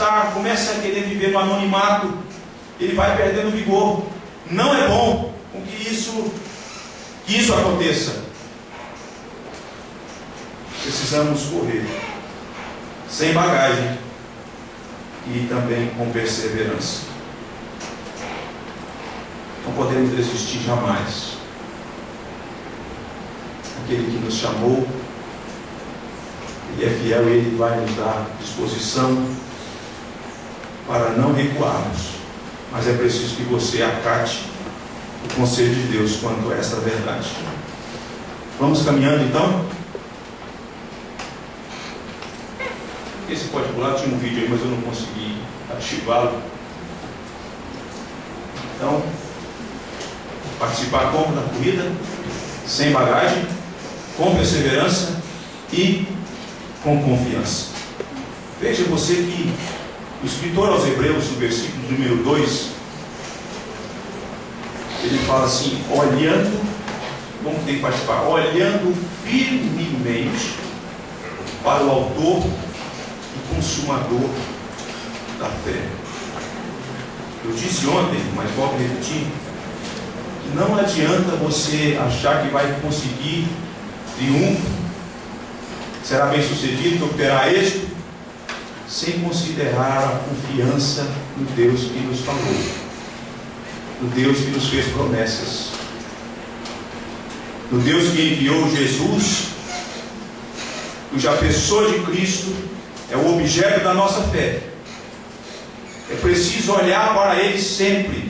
afastar, começa a querer viver no anonimato, ele vai perdendo vigor. Não é bom com que isso aconteça. Precisamos correr sem bagagem e também com perseverança. Não podemos desistir jamais. Aquele que nos chamou, Ele é fiel e Ele vai nos dar disposição para não recuarmos. Mas é preciso que você acate o conselho de Deus quanto a essa verdade. Vamos caminhando então? Esse pode pular, tinha um vídeo aí, mas eu não consegui ativá-lo. Então, participar como da corrida, sem bagagem, com perseverança e com confiança. Veja você que o escritor aos Hebreus, no versículo número 2, ele fala assim: olhando, como tem que participar? Olhando firmemente para o autor e consumador da fé. Eu disse ontem, mas volto a repetir, que não adianta você achar que vai conseguir triunfo, será bem sucedido, obterá êxito, sem considerar a confiança no Deus que nos falou, no Deus que nos fez promessas, no Deus que enviou Jesus, cuja pessoa de Cristo é o objeto da nossa fé. É preciso olhar para Ele sempre.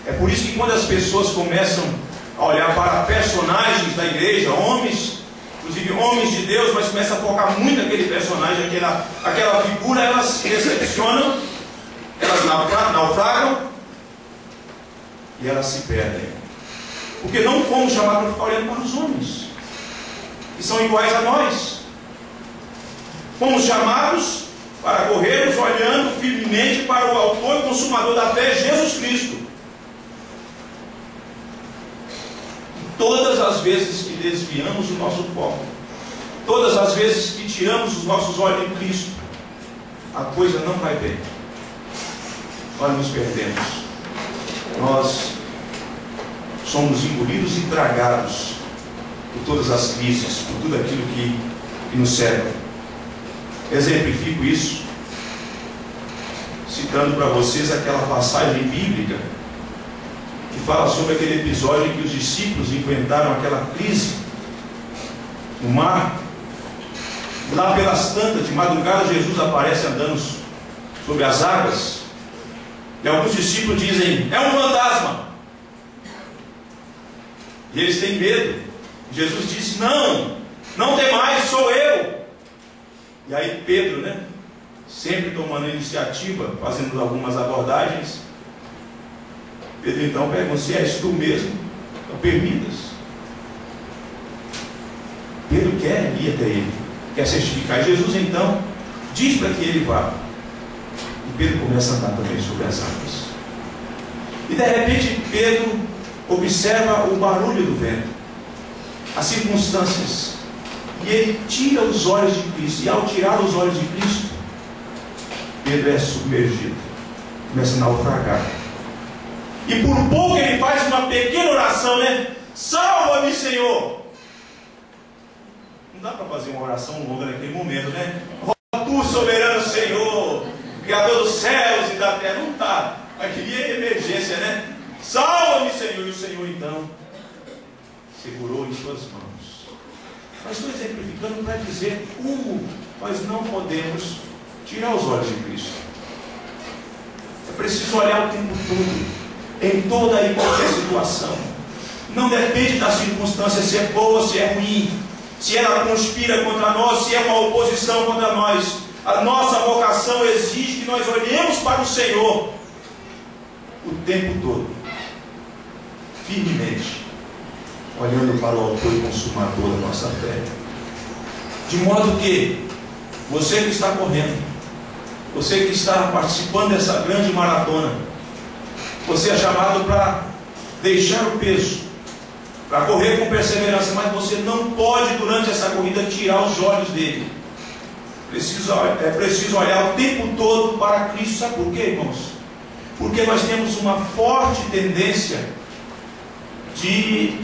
É por isso que quando as pessoas começam a olhar para personagens da igreja, homens, inclusive homens de Deus, mas começam a focar muito naquele personagem, aquela figura, elas se decepcionam, elas naufragam e elas se perdem. Porque não fomos chamados para ficar olhando para os homens, que são iguais a nós. Fomos chamados para corrermos olhando firmemente para o autor e consumador da fé, Jesus Cristo. Todas as vezes que desviamos o nosso foco, todas as vezes que tiramos os nossos olhos em Cristo, a coisa não vai bem. Nós nos perdemos. Nós somos engolidos e tragados por todas as crises, por tudo aquilo que nos cerca. Exemplifico isso citando para vocês aquela passagem bíblica que fala sobre aquele episódio em que os discípulos enfrentaram aquela crise no mar. Lá pelas tantas, de madrugada, Jesus aparece andando sobre as águas, e alguns discípulos dizem: é um fantasma. E eles têm medo. Jesus disse: não tem mais, sou eu. E aí Pedro, sempre tomando a iniciativa, fazendo algumas abordagens, Pedro então pergunta: se és tu mesmo, então permitas. Pedro quer ir até ele, quer certificar. E Jesus então diz para que ele vá. E Pedro começa a andar também sobre as águas. E de repente Pedro observa o barulho do vento, as circunstâncias, e ele tira os olhos de Cristo. E ao tirar os olhos de Cristo, Pedro é submergido, começa a naufragar. E por pouco ele faz uma pequena oração, salva-me, Senhor. Não dá para fazer uma oração longa naquele momento, Ó tu, soberano Senhor, Criador dos céus e da terra. Não dá. Aqui é emergência, Salva-me, Senhor. E o Senhor então segurou em suas mãos. Mas estou exemplificando para dizer como nós não podemos tirar os olhos de Cristo. É preciso olhar o tempo todo, em toda e qualquer situação. Não depende da circunstância, se é boa, se é ruim, se ela conspira contra nós, se é uma oposição contra nós. A nossa vocação exige que nós olhemos para o Senhor o tempo todo, firmemente, olhando para o autor e consumador da nossa fé. De modo que você que está correndo, você que está participando dessa grande maratona, você é chamado para deixar o peso, para correr com perseverança, mas você não pode durante essa corrida tirar os olhos dele. É preciso olhar o tempo todo para Cristo. Sabe por quê, irmãos? Porque nós temos uma forte tendência de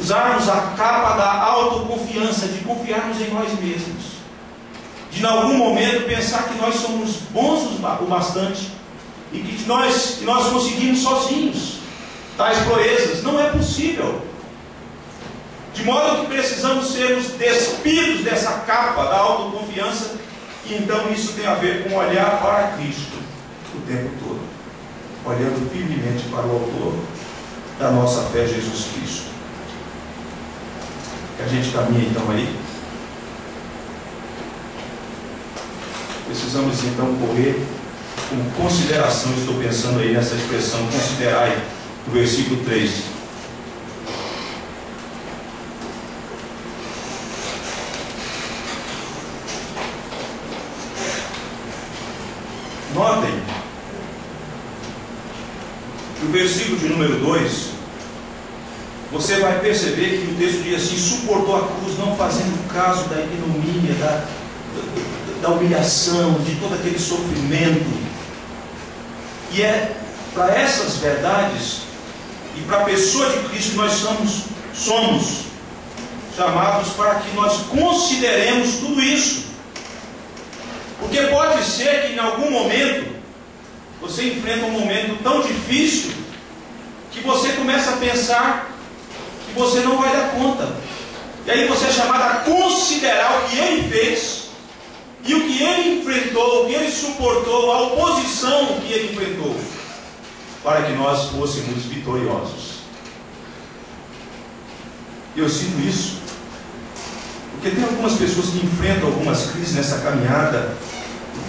usarmos a capa da autoconfiança, de confiarmos em nós mesmos, de em algum momento pensar que nós somos bons o bastante e que nós conseguimos sozinhos tais proezas. Não é possível. De modo que precisamos sermos despidos dessa capa da autoconfiança, e então isso tem a ver com olhar para Cristo o tempo todo, olhando firmemente para o autor da nossa fé, Jesus Cristo. Que a gente caminha então aí. Precisamos então correr com consideração. Estou pensando aí nessa expressão, considerai, o versículo 3. Notem que o versículo de número 2, você vai perceber que o texto diz assim: suportou a cruz, não fazendo caso da ignomínia, da humilhação, de todo aquele sofrimento. E é para essas verdades e para a pessoa de Cristo que nós somos chamados, para que nós consideremos tudo isso. Porque pode ser que em algum momento você enfrenta um momento tão difícil que você começa a pensar que você não vai dar conta. E aí você é chamado a considerar o que Ele fez e o que Ele enfrentou, o que Ele suportou, a oposição que Ele enfrentou, para que nós fôssemos vitoriosos. Eu sinto isso, porque tem algumas pessoas que enfrentam algumas crises nessa caminhada,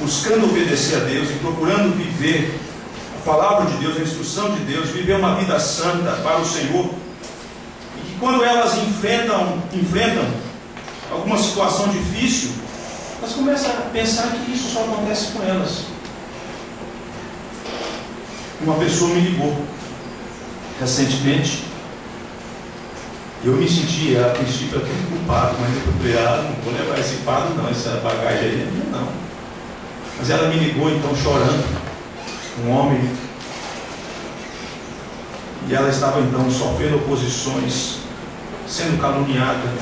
buscando obedecer a Deus e procurando viver a palavra de Deus, a instrução de Deus, viver uma vida santa para o Senhor. E que quando elas enfrentam alguma situação difícil, elas começam a pensar que isso só acontece com elas. Uma pessoa me ligou recentemente. Eu me senti, a princípio, até culpado, mas eu falei: não vou levar esse fardo não, essa bagagem aí, não. Mas ela me ligou então chorando, um homem, e ela estava então sofrendo oposições, sendo caluniada,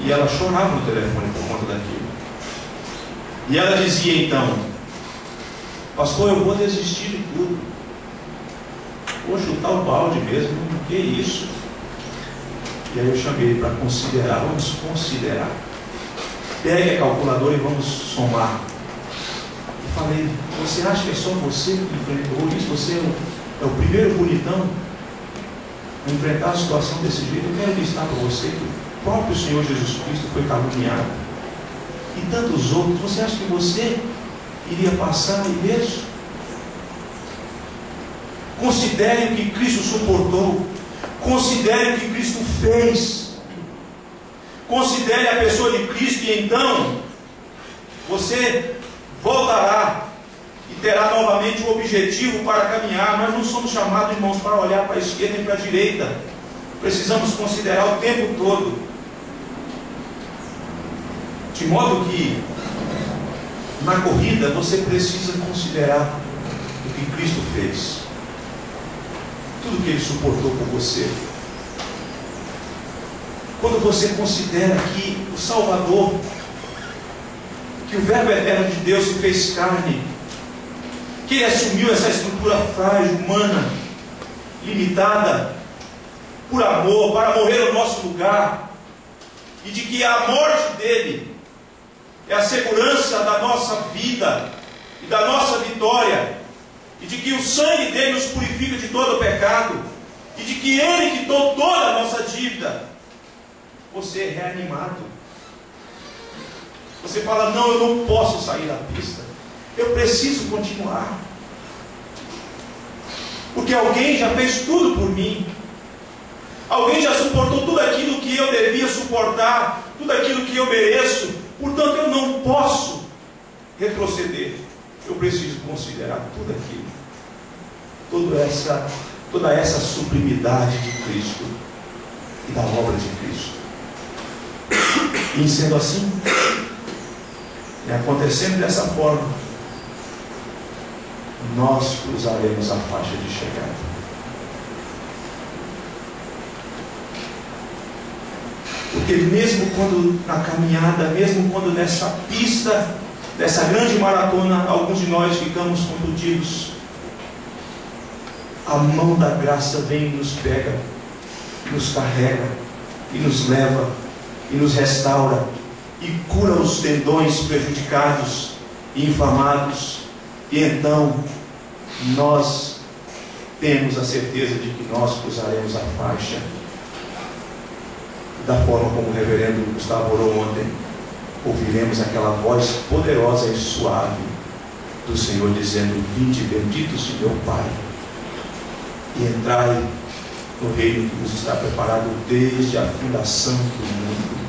e ela chorava no telefone por conta daquilo. E ela dizia então: pastor, eu vou desistir de tudo, vou chutar o balde mesmo, que isso? E aí eu chamei para considerar. Vamos considerar. Pegue a calculadora e vamos somar. Eu falei: você acha que é só você que enfrentou isso? Você é o primeiro bonitão a enfrentar a situação desse jeito? Eu quero listar para você que o próprio Senhor Jesus Cristo foi caluniado, e tantos outros. Você acha que você iria passar ileso? Considere o que Cristo suportou. Considere o que Cristo fez. Considere a pessoa de Cristo, e então você voltará e terá novamente um objetivo para caminhar. Nós não somos chamados, irmãos, para olhar para a esquerda e para a direita. Precisamos considerar o tempo todo, de modo que na corrida você precisa considerar o que Cristo fez, tudo que Ele suportou por você. Quando você considera que o Salvador, que o Verbo eterno de Deus se fez carne, que Ele assumiu essa estrutura frágil, humana, limitada, por amor, para morrer no nosso lugar, e de que a morte dele é a segurança da nossa vida e da nossa vitória, e de que o sangue dele nos purifica de todo o pecado, e de que Ele quitou toda a nossa dívida, você é reanimado. Você fala: não, eu não posso sair da pista, eu preciso continuar, porque alguém já fez tudo por mim, alguém já suportou tudo aquilo que eu devia suportar, tudo aquilo que eu mereço, portanto eu não posso retroceder. Eu preciso considerar tudo aquilo, toda essa sublimidade de Cristo e da obra de Cristo. E sendo assim, E acontecendo dessa forma, nós cruzaremos a faixa de chegada. Porque mesmo quando na caminhada, mesmo quando nessa pista, nessa grande maratona, alguns de nós ficamos contundidos, a mão da graça vem e nos pega, nos carrega, e nos leva, e nos restaura, e cura os tendões prejudicados e inflamados. E então nós temos a certeza de que nós cruzaremos a faixa da forma como o reverendo Gustavo orou ontem. Ouviremos aquela voz poderosa e suave do Senhor dizendo: vinde benditos de meu Pai, e entrai no reino que nos está preparado desde a fundação do mundo.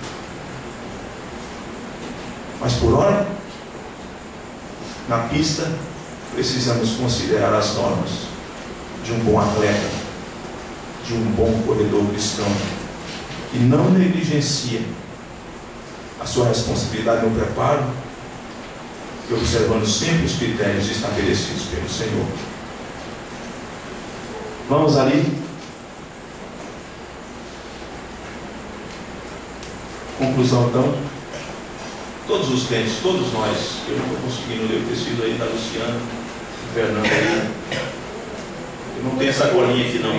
Mas por hora, na pista, precisamos considerar as normas de um bom atleta, de um bom corredor cristão, que não negligencia a sua responsabilidade no preparo e observando sempre os critérios estabelecidos pelo Senhor. Vamos ali. Conclusão então. Todos os crentes, todos nós, eu não estou conseguindo ler o tecido aí da Luciana, do Fernando aí. Eu não tenho essa colinha aqui não.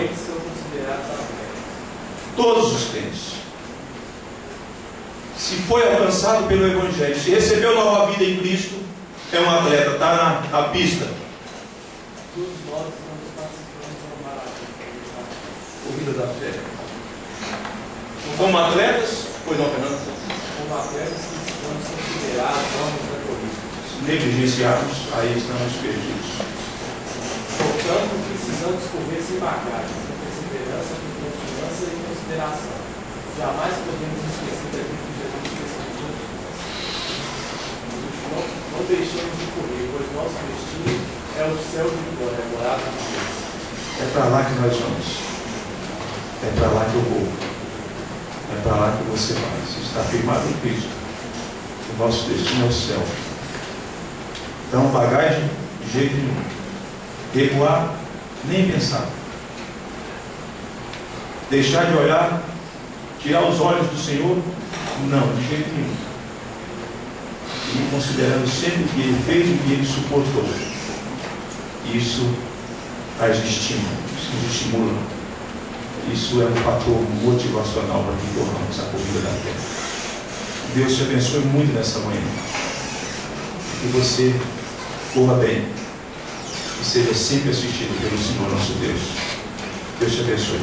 Todos os crentes. Se foi alcançado pelo Evangelho, se recebeu nova vida em Cristo, é um atleta, está na pista. Todos nós estamos participando de uma maratona. Corrida da fé. Como atletas, pois não, Fernando? Como atletas que estamos considerados homens da corrida. Negligenciados, aí estamos perdidos. Portanto, precisamos correr sem bagagem, com perseverança, com confiança e consideração. Jamais podemos esquecer daquilo que Jesus fez por todos nós. Não deixemos de correr, pois nosso destino é o céu de glória, morada de Deus. É para lá que nós vamos. É para lá que eu vou. É para lá que você vai. Se está firmado em Cristo, o nosso destino é o céu. Então, bagagem, de jeito nenhum. Recuar, nem pensar. Deixar de olhar, tirar os olhos do Senhor, não, de jeito nenhum. E considerando sempre o que Ele fez e o que Ele suportou. Isso traz estímulo, isso nos estimula. Isso é um fator motivacional para que corramos a corrida da fé. Deus te abençoe muito nessa manhã. Que você corra bem e seja sempre assistido pelo Senhor nosso Deus. Deus te abençoe.